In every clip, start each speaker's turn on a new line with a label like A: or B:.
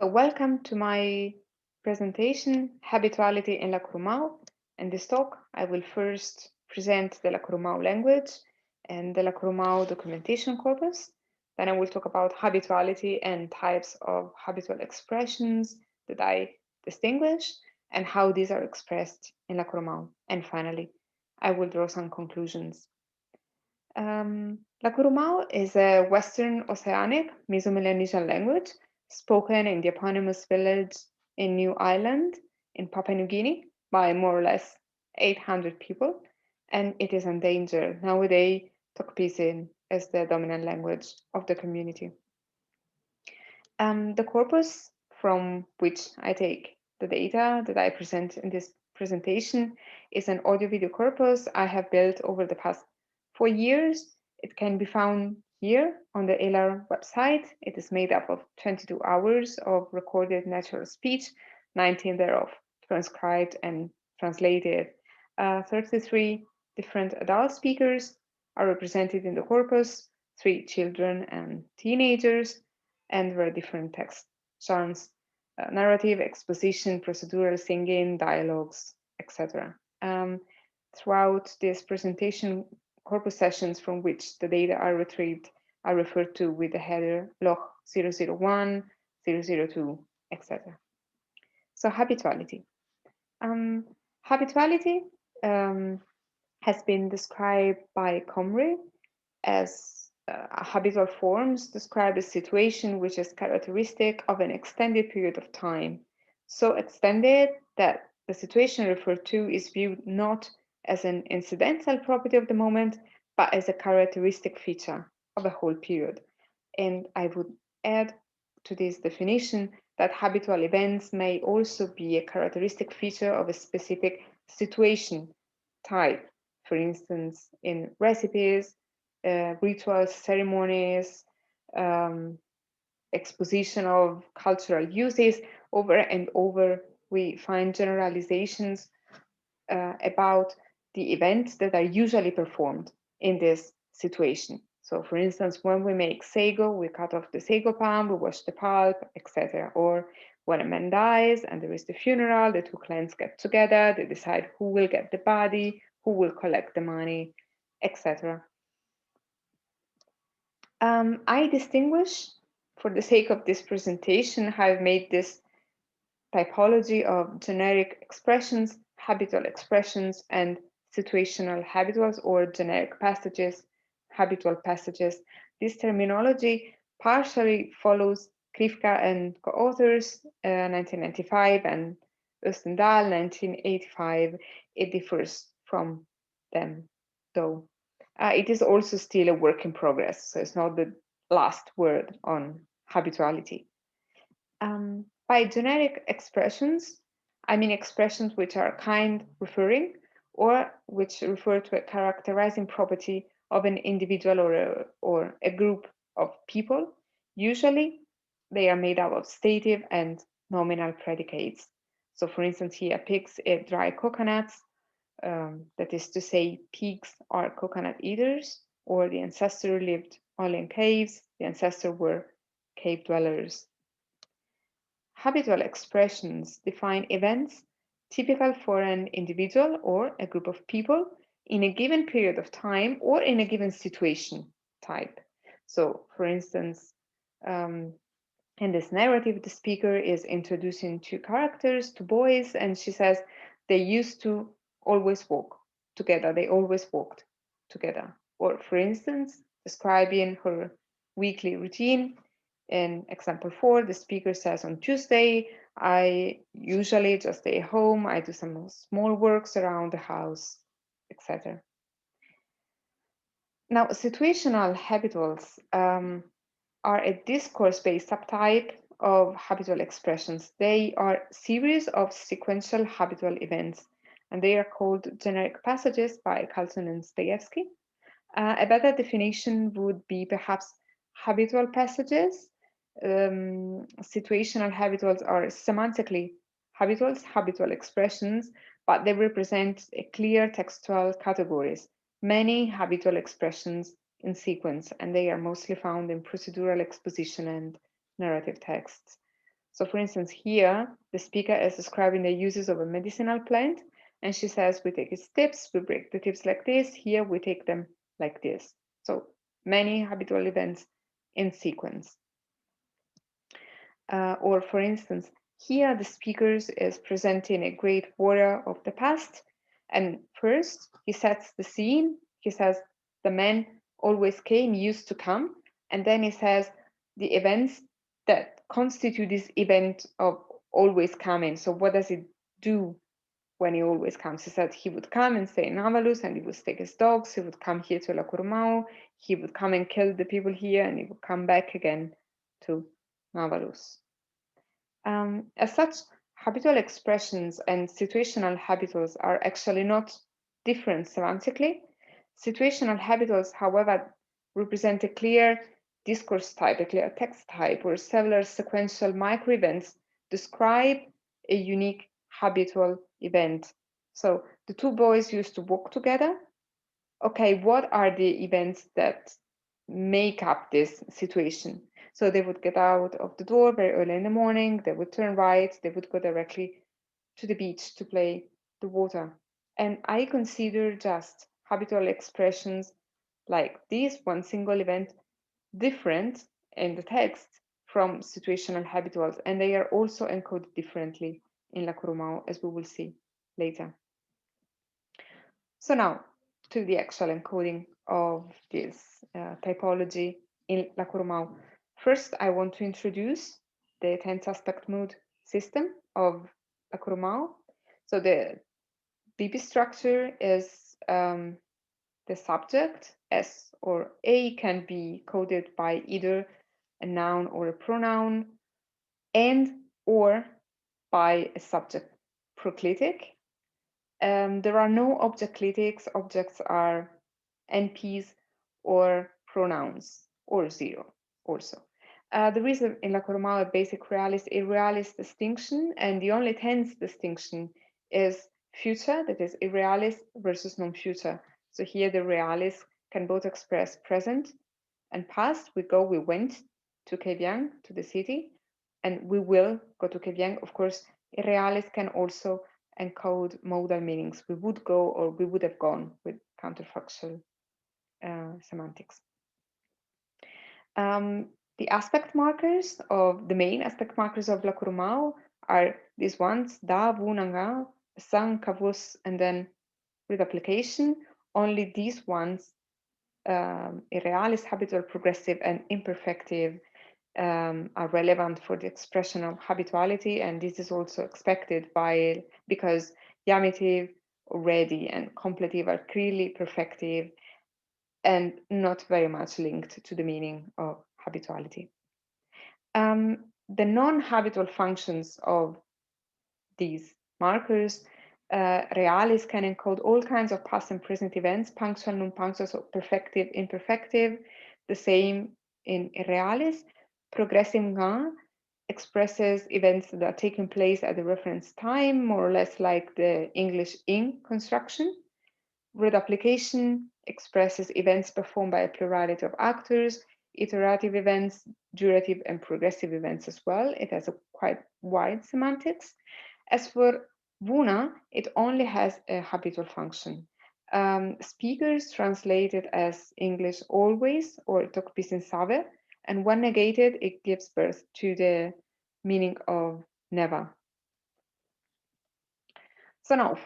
A: Welcome to my presentation, Habituality in Lakurumau. In this talk, I will first present the Lakurumau language and the Lakurumau documentation corpus. Then I will talk about habituality and types of habitual expressions that I distinguish and how these are expressed in Lakurumau. And finally, I will draw some conclusions. Lakurumau is a Western Oceanic Meso-Melanesian language spoken in the eponymous village in New Ireland in Papua New Guinea by more or less 800 people, and it is endangered. Nowadays, Tok-Pisin is the dominant language of the community. The corpus from which I take the data that I present in this presentation is an audio-video corpus I have built over the past 4 years. It can be found here on the ELAR website. It is made up of 22 hours of recorded natural speech, 19 thereof transcribed and translated. 33 different adult speakers are represented in the corpus, 3 children and teenagers, and very different text genres, narrative, exposition, procedural, singing, dialogues, etc. Throughout this presentation, corpus sessions from which the data are retrieved are referred to with the header log 001, 002, etc. So habituality. Habituality has been described by Comrie as habitual forms describe a situation which is characteristic of an extended period of time, so extended that the situation referred to is viewed not as an incidental property of the moment, but as a characteristic feature of a whole period. And I would add to this definition that habitual events may also be a characteristic feature of a specific situation type, for instance, in recipes, rituals, ceremonies, exposition of cultural uses. Over and over, we find generalizations about the events that are usually performed in this situation. So, for instance, when we make sago, we cut off the sago palm, we wash the pulp, etc. Or when a man dies and there is the funeral, the two clans get together, they decide who will get the body, who will collect the money, etc. I distinguish, for the sake of this presentation, I've made this typology of generic expressions, habitual expressions, and situational habituals or generic passages, habitual passages. This terminology partially follows Krivka and co-authors 1995 and Östendahl 1985. It differs from them, though. It is also still a work in progress, so it's not the last word on habituality. By generic expressions, I mean expressions which are kind referring or which refer to a characterizing property of an individual or a group of people. Usually, they are made up of stative and nominal predicates. So, for instance, here pigs eat dry coconuts. That is to say, pigs are coconut eaters, or the ancestor lived only in caves. The ancestor were cave dwellers. Habitual expressions define events typical for an individual or a group of people in a given period of time or in a given situation type. So, for instance, in this narrative, the speaker is introducing 2 characters, 2 boys, and she says they used to always walk together. They always walked together. Or, for instance, describing her weekly routine. In example 4, the speaker says on Tuesday, I usually just stay home, I do some small works around the house, etc. Now, situational habituals are a discourse-based subtype of habitual expressions. They are series of sequential habitual events, and they are called generic passages by Carlson and Stejewski. A better definition would be perhaps habitual passages. Situational habituals are semantically habituals, habitual expressions, but they represent a clear textual categories, many habitual expressions in sequence, and they are mostly found in procedural exposition and narrative texts. So for instance, here, the speaker is describing the uses of a medicinal plant, and she says, we take its tips, we break the tips like this, here we take them like this. So many habitual events in sequence. Or for instance, here the speaker is presenting a great warrior of the past, and first he sets the scene. He says the men always came, used to come, and then he says the events that constitute this event of always coming. So what does it do when he always comes? He said he would come and stay in Navalus, and he would take his dogs. He would come here to Lakurumau. He would come and kill the people here, and he would come back again to Navalus. As such, habitual expressions and situational habituals are actually not different semantically. Situational habituals, however, represent a clear discourse type, a clear text type, where several sequential microevents describe a unique habitual event. So the two boys used to walk together. Okay, what are the events that make up this situation? So they would get out of the door very early in the morning, they would turn right, they would go directly to the beach to play the water. And I consider just habitual expressions like this, one single event, different in the text from situational habituals, and they are also encoded differently in Lakurumau, as we will see later. So now to the actual encoding of this typology in Lakurumau. First, I want to introduce the tense aspect mood system of Lakurumau. So the BP structure is the subject, S or A, can be coded by either a noun or a pronoun, and or by a subject proclitic. There are no object clitics. Objects are NPs or pronouns or zero also. There is in Lakurumau a basic realis, irrealis distinction, and the only tense distinction is future, that is irrealis versus non-future. So here the realis can both express present and past. We go, we went to Keviang, to the city, and we will go to Keviang. Of course, irrealis can also encode modal meanings. We would go or we would have gone with counterfactual semantics. The aspect markers of the main aspect markers of Lakurumau are these ones: da, vu, nanga, sang, kavus, and then reduplication. Only these ones, irrealis, habitual, progressive, and imperfective, are relevant for the expression of habituality, and this is also expected because yamitive, already, and completive are clearly perfective and not very much linked to the meaning of habituality. The non-habitual functions of these markers, realis can encode all kinds of past and present events, punctual, non-punctual, so perfective, imperfective. The same in irrealis. Progressive nga expresses events that are taking place at the reference time, more or less like the English ing construction. Reduplication expresses events performed by a plurality of actors, iterative events, durative and progressive events as well. It has a quite wide semantics. As for Vuna, it only has a habitual function. Speakers translate it as English always or tok pisin save, and when negated, it gives birth to the meaning of never. So now,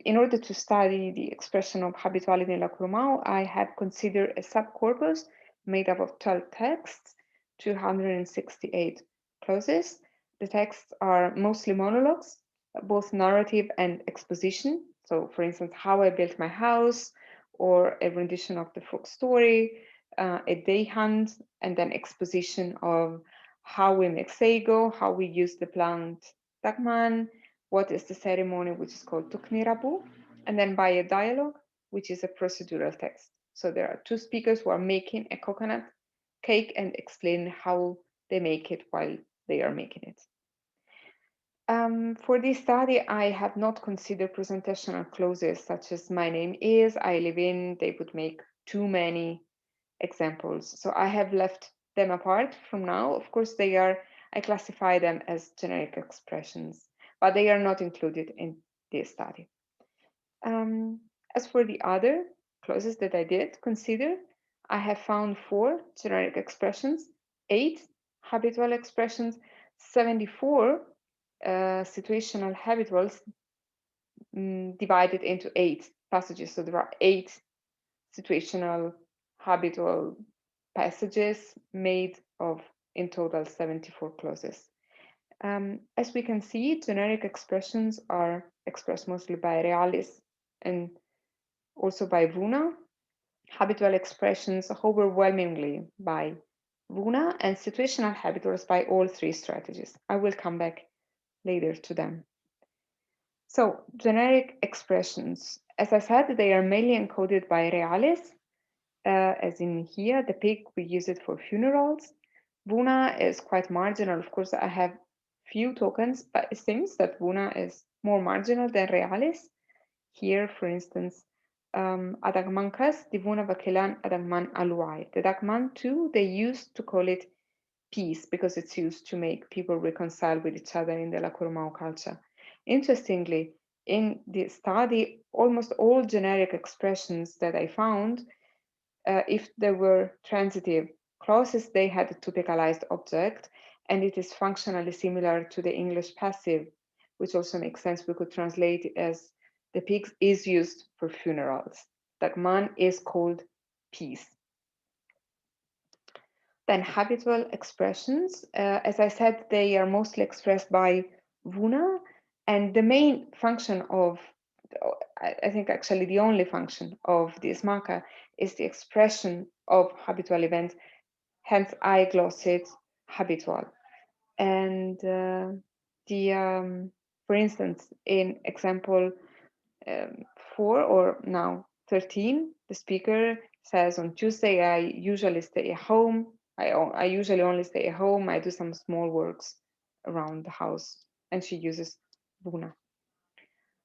A: in order to study the expression of habituality in Lakurumau, I have considered a subcorpus made up of 12 texts, 268 clauses. The texts are mostly monologues, both narrative and exposition. So, for instance, how I built my house, or a rendition of the folk story, a day hunt, and then exposition of how we make sago, how we use the plant dagman, what is the ceremony, which is called Tuknirabu, and then by a dialogue, which is a procedural text. So there are two speakers who are making a coconut cake and explain how they make it while they are making it. For this study, I have not considered presentational clauses such as my name is, I live in. They would make too many examples. So I have left them apart from now. Of course, they are I classify them as generic expressions, but they are not included in this study. As for the other clauses that I did consider, I have found 4 generic expressions, 8 habitual expressions, 74 situational habituals divided into 8 passages. So there are 8 situational habitual passages made of in total 74 clauses. As we can see, generic expressions are expressed mostly by realis and also by vuna. Habitual expressions overwhelmingly by vuna, and situational habituals by all 3 strategies. I will come back later to them. So, generic expressions, as I said, they are mainly encoded by realis, as in here, the pig, we use it for funerals. Vuna is quite marginal. Of course, I have few tokens, but it seems that Vuna is more marginal than realis. Here, for instance, Adagmankas, Divuna Vakilan, Adagman Aluai. The Dagman too, they used to call it peace because it's used to make people reconcile with each other in the Lakurumau culture. Interestingly, in the study, almost all generic expressions that I found, if there were transitive clauses, they had a typicalized object, and it is functionally similar to the English passive, which also makes sense. We could translate it as the pig is used for funerals. Dagman is called peace. Then habitual expressions, as I said, they are mostly expressed by Vuna, and the main function of, I think actually the only function of this marker is the expression of habitual events, hence I gloss it habitual. And for instance, in example 4 or now 13, the speaker says, on Tuesday, I usually stay at home. I usually only stay at home. I do some small works around the house. And she uses Vuna.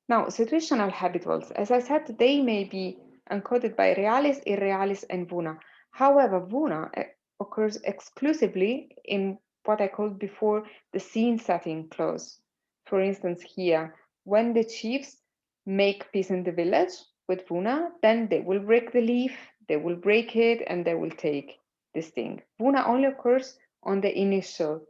A: Now, situational habituals, as I said, they may be encoded by realis, irrealis, and Vuna. However, Vuna occurs exclusively in what I called before the scene setting clause. For instance, here, when the chiefs make peace in the village with Vuna, then they will break the leaf, they will break it, and they will take this thing. Vuna only occurs on the initial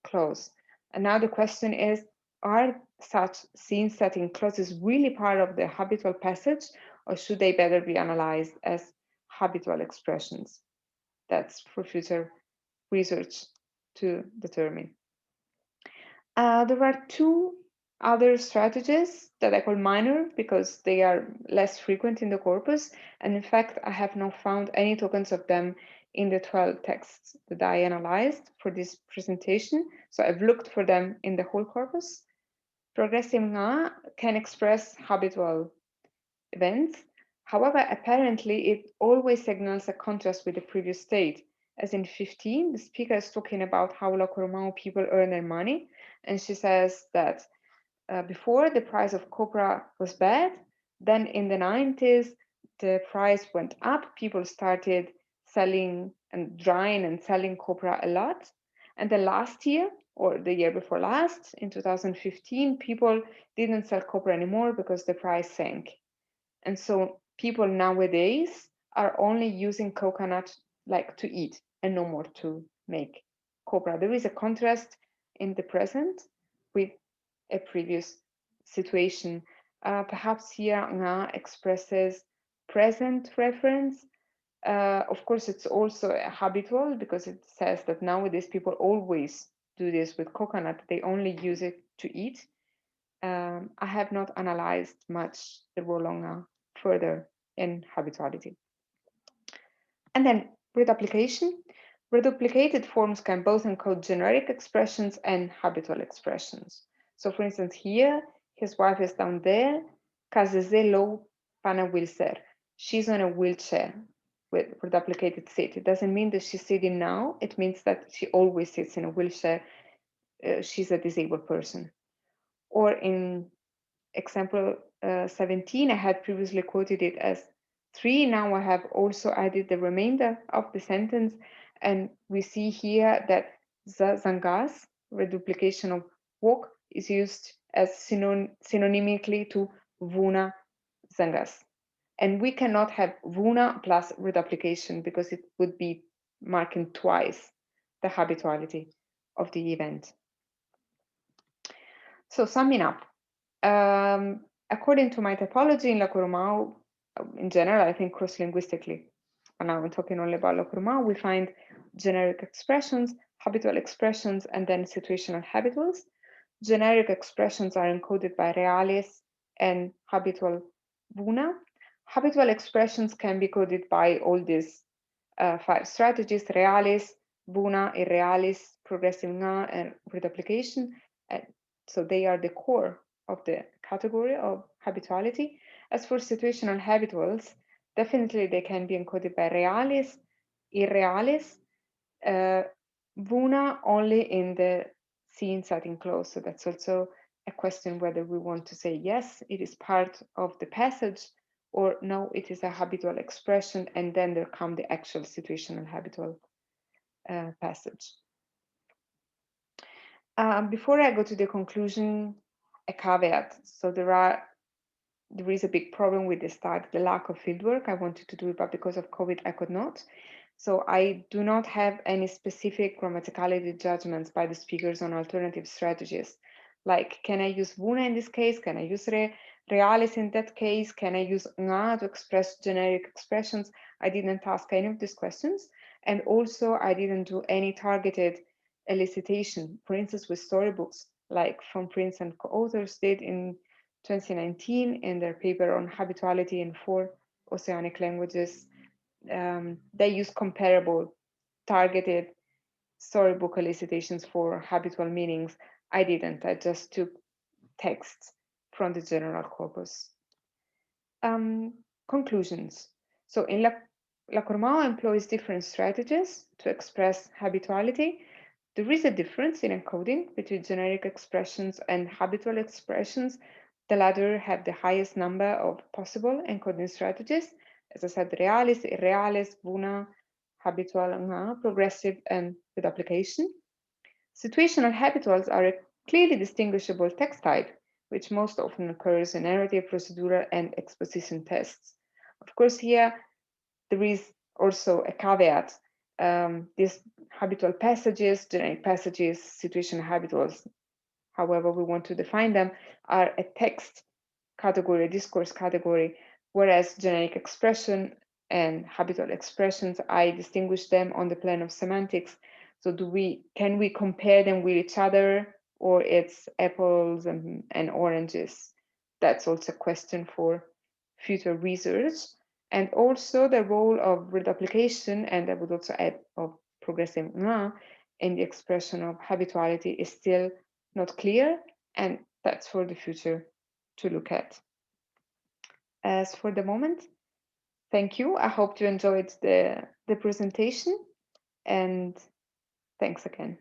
A: clause. And now the question is, are such scene setting clauses really part of the habitual passage, or should they better be analyzed as habitual expressions? That's for future research to determine. There are 2 other strategies that I call minor because they are less frequent in the corpus. And in fact, I have not found any tokens of them in the 12 texts that I analyzed for this presentation. So I've looked for them in the whole corpus. Progressive nga can express habitual events. However, apparently it always signals a contrast with the previous state. As in 15, the speaker is talking about how Lakurumau people earn their money. And she says that before the price of copra was bad, then in the 90s, the price went up. People started selling and drying and selling copra a lot. And the last year, or the year before last, in 2015, people didn't sell copra anymore because the price sank. And so people nowadays are only using coconut like to eat and no more to make copra. There is a contrast in the present with a previous situation. Perhaps here nga expresses present reference. Of course, it's also a habitual because it says that nowadays people always do this with coconut. They only use it to eat. I have not analyzed much the role of nga further in habituality. And then reduplication. Reduplicated forms can both encode generic expressions and habitual expressions. So for instance, here, his wife is down there, Kazeze pana wheelchair. She's on a wheelchair with reduplicated seat. It doesn't mean that she's sitting now. It means that she always sits in a wheelchair. She's a disabled person. Or in example 17, I had previously quoted it as 3. Now I have also added the remainder of the sentence. And we see here that zangas reduplication of walk is used as synonymically to vuna zangas. And we cannot have vuna plus reduplication because it would be marking twice the habituality of the event. So summing up, according to my typology in Lakurumau, in general, I think cross-linguistically, and now I'm talking only about Lakurumau, we find generic expressions, habitual expressions, and then situational habituals. Generic expressions are encoded by realis and habitual vuna. Habitual expressions can be coded by all these 5 strategies: realis, vuna, irrealis, progressive nga, and reduplication. And so they are the core of the category of habituality. As for situational habituals, definitely they can be encoded by realis, irrealis, vuna only in the scene setting clause. So that's also a question whether we want to say yes, it is part of the passage, or no, it is a habitual expression, and then there come the actual situational habitual passage. Before I go to the conclusion, a caveat. So there is a big problem with this type, the lack of fieldwork. I wanted to do it, but because of COVID, I could not. So I do not have any specific grammaticality judgments by the speakers on alternative strategies. Like, can I use vuna in this case? Can I use realis in that case? Can I use nga to express generic expressions? I didn't ask any of these questions. And also, I didn't do any targeted elicitation, for instance, with storybooks, like Von Prince and co-authors did in 2019 in their paper on habituality in 4 oceanic languages. They use comparable targeted storybook elicitations for habitual meanings. I didn't. I just took texts from the general corpus. Conclusions. So in Lakurumau employs different strategies to express habituality. There is a difference in encoding between generic expressions and habitual expressions. The latter have the highest number of possible encoding strategies. As I said, realis, irrealis, vuna, habitual, progressive, and reduplication. Situational habituals are a clearly distinguishable text type, which most often occurs in narrative, procedural, and exposition tests. Of course, here there is also a caveat. These habitual passages, generic passages, situational habituals, however we want to define them, are a text category, a discourse category, whereas generic expression and habitual expressions, I distinguish them on the plane of semantics. So can we compare them with each other, or it's apples and oranges? That's also a question for future research. And also the role of reduplication, and I would also add of progressive nga in the expression of habituality, is still not clear, and that's for the future to look at. As for the moment, thank you. I hope you enjoyed the presentation, and thanks again.